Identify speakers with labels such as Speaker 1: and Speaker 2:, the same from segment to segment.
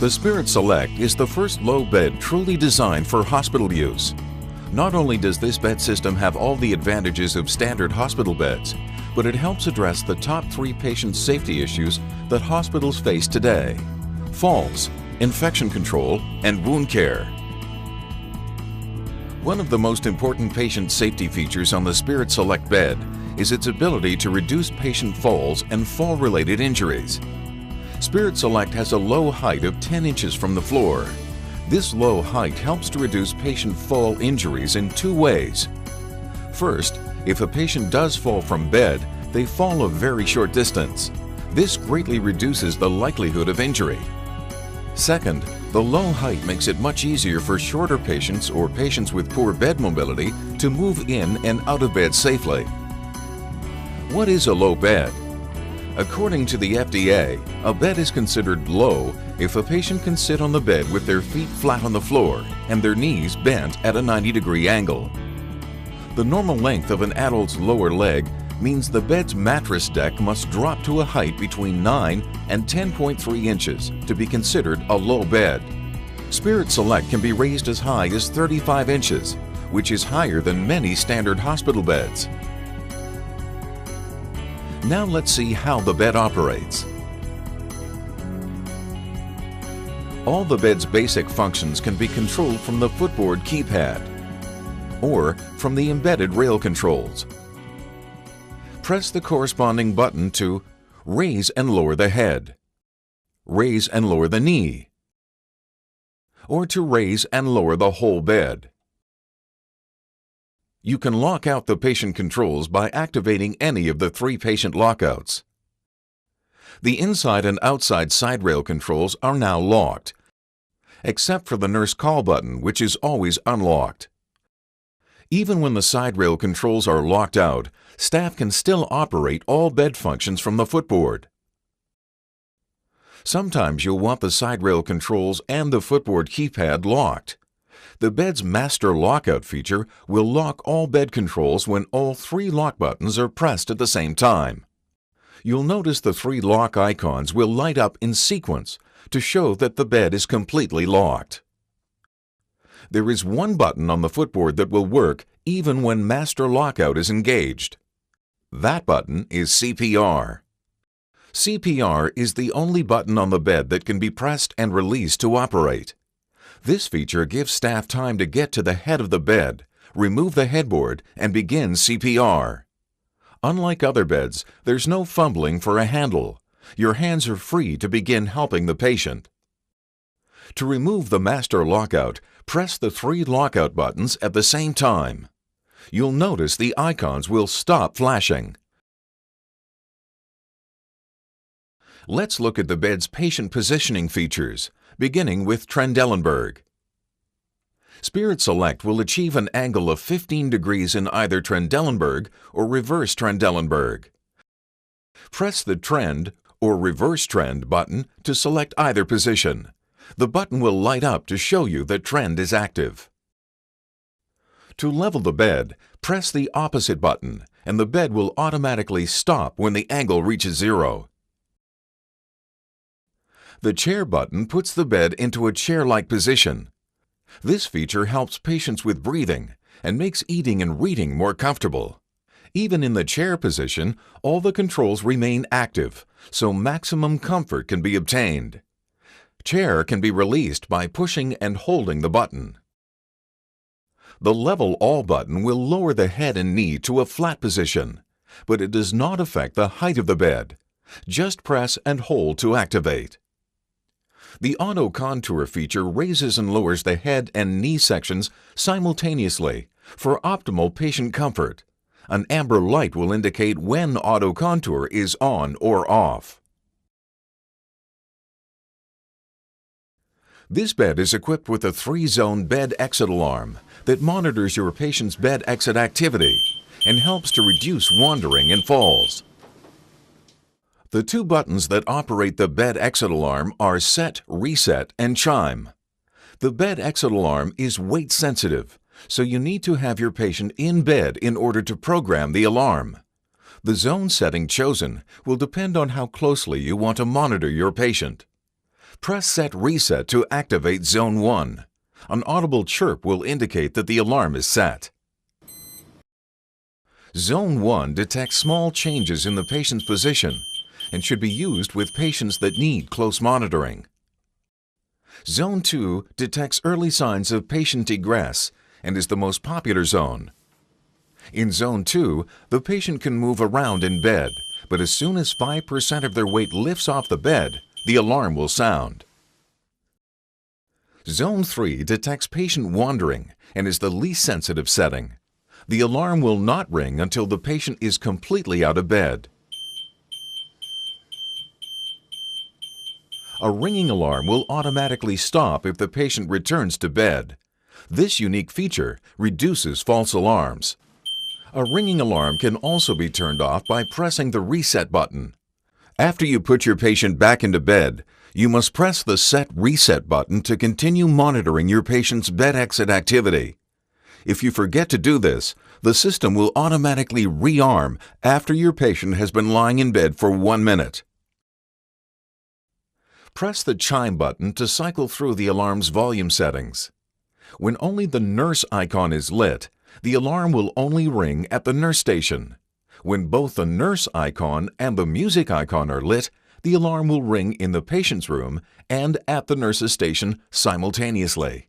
Speaker 1: The SpiritSelect is the first low bed truly designed for hospital use. Not only does this bed system have all the advantages of standard hospital beds, but it helps address the top 3 patient safety issues that hospitals face today: falls, infection control, and wound care. One of the most important patient safety features on the SpiritSelect bed is its ability to reduce patient falls and fall-related injuries. SpiritSelect has a low height of 10 inches from the floor. This low height helps to reduce patient fall injuries in 2 ways. First, if a patient does fall from bed, they fall a very short distance. This greatly reduces the likelihood of injury. Second, the low height makes it much easier for shorter patients or patients with poor bed mobility to move in and out of bed safely. What is a low bed? According to the FDA, a bed is considered low if a patient can sit on the bed with their feet flat on the floor and their knees bent at a 90-degree angle. The normal length of an adult's lower leg means the bed's mattress deck must drop to a height between 9 and 10.3 inches to be considered a low bed. SpiritSelect can be raised as high as 35 inches, which is higher than many standard hospital beds. Now let's see how the bed operates. All the bed's basic functions can be controlled from the footboard keypad or from the embedded rail controls. Press the corresponding button to raise and lower the head, raise and lower the knee, or to raise and lower the whole bed. You can lock out the patient controls by activating any of the 3 patient lockouts. The inside and outside side rail controls are now locked, except for the nurse call button, which is always unlocked. Even when the side rail controls are locked out, staff can still operate all bed functions from the footboard. Sometimes you'll want the side rail controls and the footboard keypad locked. The bed's master lockout feature will lock all bed controls when all 3 lock buttons are pressed at the same time. You'll notice the 3 lock icons will light up in sequence to show that the bed is completely locked. There is one button on the footboard that will work even when master lockout is engaged. That button is CPR. CPR is the only button on the bed that can be pressed and released to operate. This feature gives staff time to get to the head of the bed, remove the headboard, and begin CPR. Unlike other beds, there's no fumbling for a handle. Your hands are free to begin helping the patient. To remove the master lockout, press the 3 lockout buttons at the same time. You'll notice the icons will stop flashing. Let's look at the bed's patient positioning features, beginning with Trendelenburg. SpiritSelect will achieve an angle of 15 degrees in either Trendelenburg or reverse Trendelenburg. Press the Trend or Reverse Trend button to select either position. The button will light up to show you that Trend is active. To level the bed, press the opposite button and the bed will automatically stop when the angle reaches 0. The chair button puts the bed into a chair-like position. This feature helps patients with breathing and makes eating and reading more comfortable. Even in the chair position, all the controls remain active, so maximum comfort can be obtained. Chair can be released by pushing and holding the button. The Level All button will lower the head and knee to a flat position, but it does not affect the height of the bed. Just press and hold to activate. The Auto Contour feature raises and lowers the head and knee sections simultaneously for optimal patient comfort. An amber light will indicate when Auto Contour is on or off. This bed is equipped with a 3-zone bed exit alarm that monitors your patient's bed exit activity and helps to reduce wandering and falls. The 2 buttons that operate the bed exit alarm are Set, Reset, and Chime. The bed exit alarm is weight sensitive, so you need to have your patient in bed in order to program the alarm. The zone setting chosen will depend on how closely you want to monitor your patient. Press Set Reset to activate Zone 1. An audible chirp will indicate that the alarm is set. Zone 1 detects small changes in the patient's position and should be used with patients that need close monitoring. Zone 2 detects early signs of patient egress and is the most popular zone. In Zone 2, the patient can move around in bed, but as soon as 5% of their weight lifts off the bed, the alarm will sound. Zone 3 detects patient wandering and is the least sensitive setting. The alarm will not ring until the patient is completely out of bed. A ringing alarm will automatically stop if the patient returns to bed. This unique feature reduces false alarms. A ringing alarm can also be turned off by pressing the reset button. After you put your patient back into bed, you must press the Set Reset button to continue monitoring your patient's bed exit activity. If you forget to do this, the system will automatically rearm after your patient has been lying in bed for 1 minute. Press the chime button to cycle through the alarm's volume settings. When only the nurse icon is lit, the alarm will only ring at the nurse station. When both the nurse icon and the music icon are lit, the alarm will ring in the patient's room and at the nurse's station simultaneously.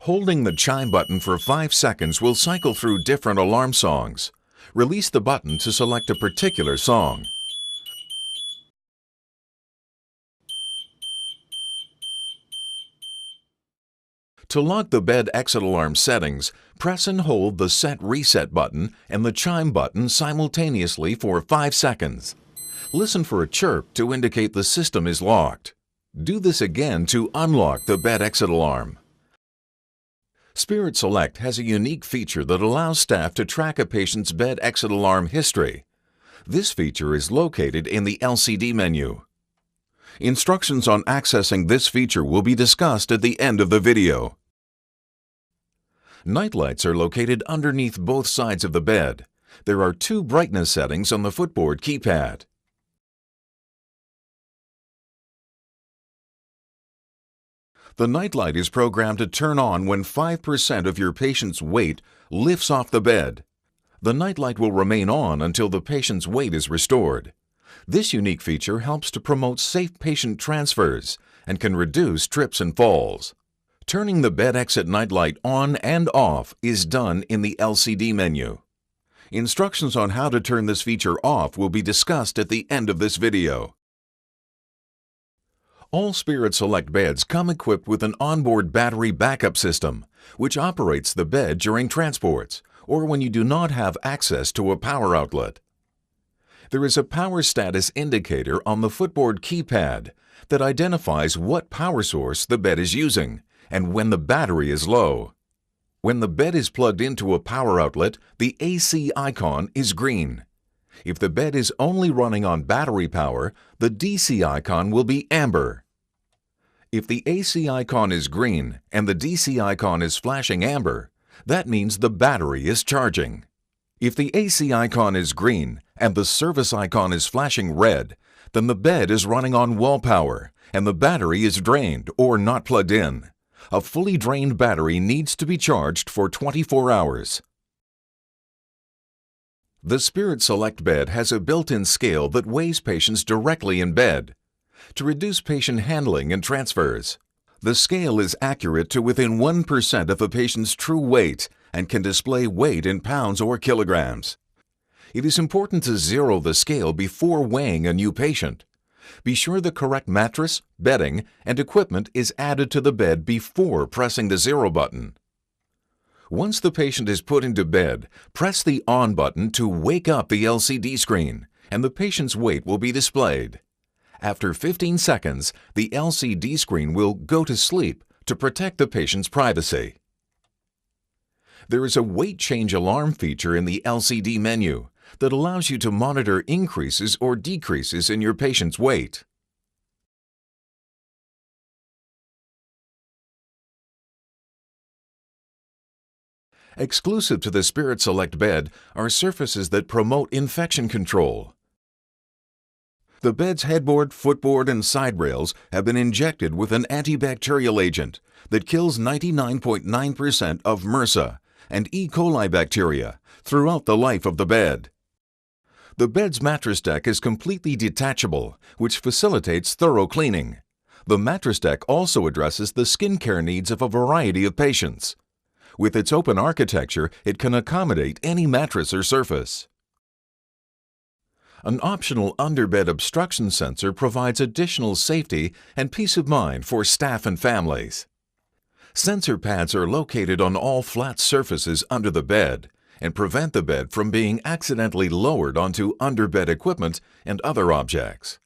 Speaker 1: Holding the chime button for 5 seconds will cycle through different alarm songs. Release the button to select a particular song. To lock the bed exit alarm settings, press and hold the Set Reset button and the chime button simultaneously for 5 seconds. Listen for a chirp to indicate the system is locked. Do this again to unlock the bed exit alarm. SpiritSelect has a unique feature that allows staff to track a patient's bed exit alarm history. This feature is located in the LCD menu. Instructions on accessing this feature will be discussed at the end of the video. Night lights are located underneath both sides of the bed. There are 2 brightness settings on the footboard keypad. The nightlight is programmed to turn on when 5% of your patient's weight lifts off the bed. The nightlight will remain on until the patient's weight is restored. This unique feature helps to promote safe patient transfers and can reduce trips and falls. Turning the bed exit nightlight on and off is done in the LCD menu. Instructions on how to turn this feature off will be discussed at the end of this video. All SpiritSelect beds come equipped with an onboard battery backup system, which operates the bed during transports or when you do not have access to a power outlet. There is a power status indicator on the footboard keypad that identifies what power source the bed is using and when the battery is low. When the bed is plugged into a power outlet, the AC icon is green. If the bed is only running on battery power, the DC icon will be amber. If the AC icon is green and the DC icon is flashing amber, that means the battery is charging. If the AC icon is green and the service icon is flashing red, then the bed is running on wall power and the battery is drained or not plugged in. A fully drained battery needs to be charged for 24 hours. The SpiritSelect bed has a built-in scale that weighs patients directly in bed to reduce patient handling and transfers. The scale is accurate to within 1% of a patient's true weight and can display weight in pounds or kilograms. It is important to zero the scale before weighing a new patient. Be sure the correct mattress, bedding, and equipment is added to the bed before pressing the zero button. Once the patient is put into bed, press the on button to wake up the LCD screen, and the patient's weight will be displayed. After 15 seconds, the LCD screen will go to sleep to protect the patient's privacy. There is a weight change alarm feature in the LCD menu that allows you to monitor increases or decreases in your patient's weight. Exclusive to the SpiritSelect bed are surfaces that promote infection control. The bed's headboard, footboard, and side rails have been injected with an antibacterial agent that kills 99.9% of MRSA and E. coli bacteria throughout the life of the bed. The bed's mattress deck is completely detachable, which facilitates thorough cleaning. The mattress deck also addresses the skincare needs of a variety of patients. With its open architecture, it can accommodate any mattress or surface. An optional underbed obstruction sensor provides additional safety and peace of mind for staff and families. Sensor pads are located on all flat surfaces under the bed and prevent the bed from being accidentally lowered onto underbed equipment and other objects.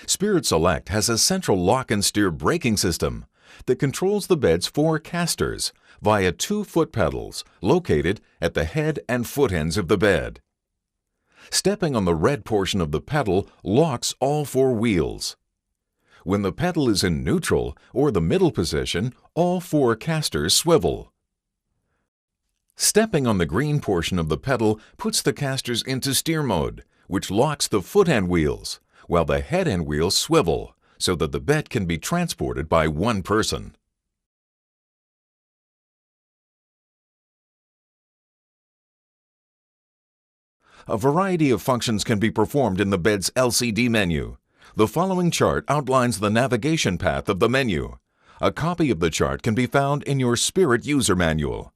Speaker 1: SpiritSelect has a central lock and steer braking system that controls the bed's 4 casters via 2 foot pedals located at the head and foot ends of the bed. Stepping on the red portion of the pedal locks all 4 wheels. When the pedal is in neutral or the middle position, all 4 casters swivel. Stepping on the green portion of the pedal puts the casters into steer mode, which locks the foot end wheels, while the head end wheels swivel so that the bed can be transported by one person. A variety of functions can be performed in the bed's LCD menu. The following chart outlines the navigation path of the menu. A copy of the chart can be found in your Spirit user manual.